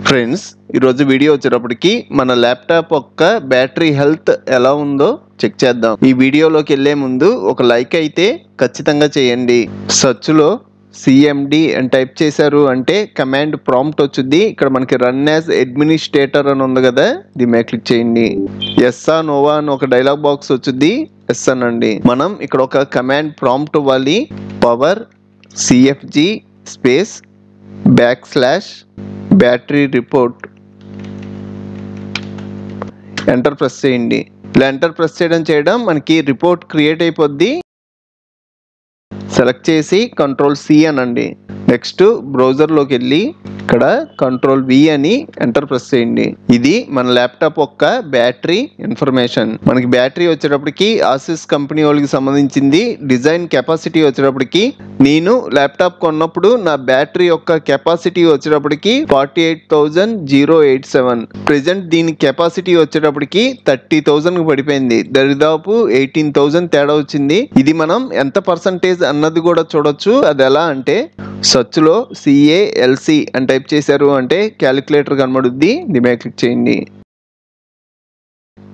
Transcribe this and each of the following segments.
Friends, ఈరోజు video వచ్చేటప్పటికి మన ల్యాప్టాప్ యొక్క బ్యాటరీ హెల్త్ ఎలా ఉందో చెక్ చేద్దాం. ఈ వీడియోలోకి వెళ్ళే ముందు ఒక లైక్ అయితే ఖచ్చితంగా చేయండి. సర్చ్లో సిఎండి అని టైప్ చేశారు అంటే కమాండ్ ప్రాంప్ట్ వచ్చింది. ఇక్కడ మనకి రన్ యాజ్ అడ్మినిస్ట్రేటర్ అని ఉంది కదా, దీని మీద క్లిక్ చేయండి. ఎస్ఆ నోవా అని ఒక డైలాగ్ బాక్స్ వచ్చింది, ఎస్ అనండి. మనం ఇక్కడ ఒక కమాండ్ ప్రాంప్ట్ ఇవ్వాలి. Power CFG space / battery report enter press చేయండి. ఇలా ఎంటర్ ప్రెస్ చేయడం మనకి రిపోర్ట్ క్రియేట్ అయిపోద్ది. సెలెక్ట్ చేసి Ctrl+C అనండి. నెక్స్ట్ బ్రౌజర్లోకి వెళ్ళి ఇక్కడ Ctrl+V అని ఎంటర్ ప్రెస్ చేయండి. ఇది మన ల్యాప్టాప్ యొక్క బ్యాటరీ ఇన్ఫర్మేషన్. మనకి బ్యాటరీ వచ్చేటప్పటికి ఆసిస్ కంపెనీ వాళ్ళకి సంబంధించింది. డిజైన్ కెపాసిటీ వచ్చేటప్పటికి నేను ల్యాప్టాప్ కొన్నప్పుడు నా బ్యాటరీ యొక్క కెపాసిటీ వచ్చేటప్పటికి 48,087. ప్రెజెంట్ దీని కెపాసిటీ వచ్చేటప్పటికి 30,000 పడిపోయింది. దరిదాపు 18,000 తేడా వచ్చింది. ఇది మనం ఎంత పర్సంటేజ్ అన్నది కూడా చూడొచ్చు. అది ఎలా అంటే సర్చ్లో CALC అని టైప్ చేశారు అంటే క్యాలిక్యులేటర్ కనబడుద్ది. దీని మీద క్లిక్ చేయండి.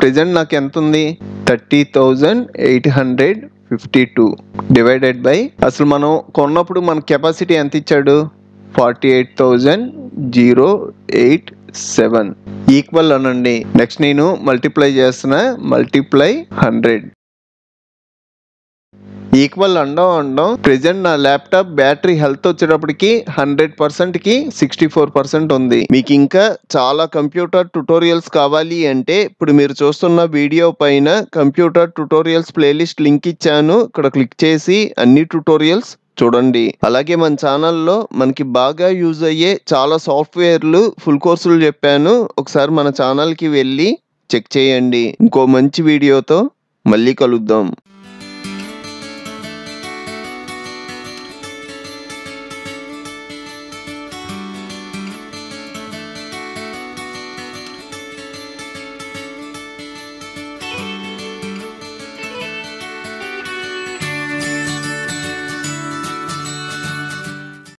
ప్రెజెంట్ నాకు ఎంత ఉంది? 30,852 డివైడెడ్ బై అసలు మనం కొన్నప్పుడు మన కెపాసిటీ ఎంత ఇచ్చాడు? 48,087 ఈక్వల్ అనండి. నెక్స్ట్ నేను మల్టిప్లై చేస్తున్నా. మల్టిప్లై 100 ఈక్వల్ అండం ప్రెజెంట్ నా ల్యాప్టాప్ బ్యాటరీ హెల్త్ వచ్చేటప్పటికి 100%కి 64% ఉంది. మీకు ఇంకా చాలా కంప్యూటర్ ట్యుటోరియల్స్ కావాలి అంటే ఇప్పుడు మీరు చూస్తున్న వీడియో పైన కంప్యూటర్ ట్యుటోరియల్స్ ప్లేలిస్ట్ లింక్ ఇచ్చాను. ఇక్కడ క్లిక్ చేసి అన్ని ట్యుటోరియల్స్ చూడండి. అలాగే మన ఛానల్లో మనకి బాగా యూజ్ అయ్యే చాలా సాఫ్ట్వేర్లు ఫుల్ కోర్సులు చెప్పాను. ఒకసారి మన ఛానల్కి వెళ్ళి చెక్ చేయండి. ఇంకో మంచి వీడియోతో మళ్ళీ కలుద్దాం.